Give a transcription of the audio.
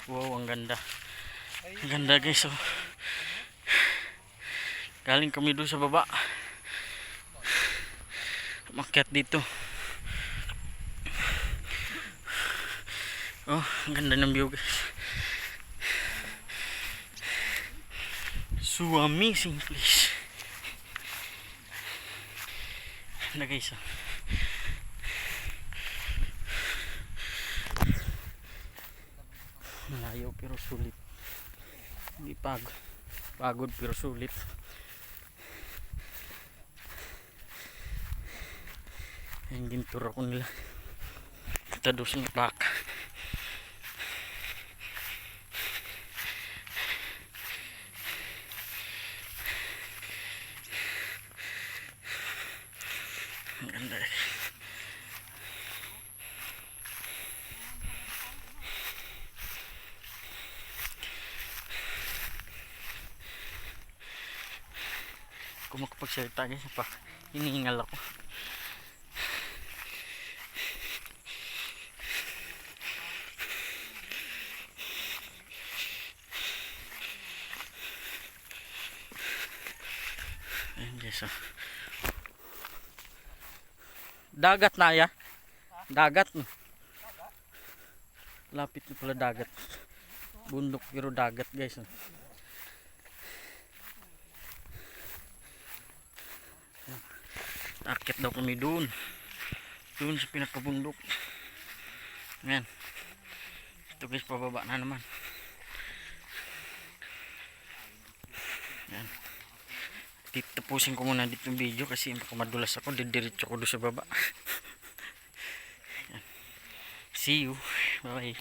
Wow, ang ganda. Ang ganda guys. Oh. Galing kami doon sa baba. Umakyat dito. Oh, ang ganda ng view guys. So amazing place. Ganda guys. Oh. Malayo pero sulit. Hindi pagod pero sulit. Yung gintura ko nila. Kita doon sa baka. Ang ganda eh. Kung makapagsalita guys pa, hinihingal ako. Ayan guys oh. Dagat na ya. Dagat no. Lapit na pala dagat. Bundok pero dagat guys oh. Akit daw kami doon sa pinakabundok. Ayan, ito guys, pababa na naman. Ayan, titapusin ko muna dito yung video kasi baka madulas ako, didiretso ko doon sa baba. Ayan. See you, bye bye.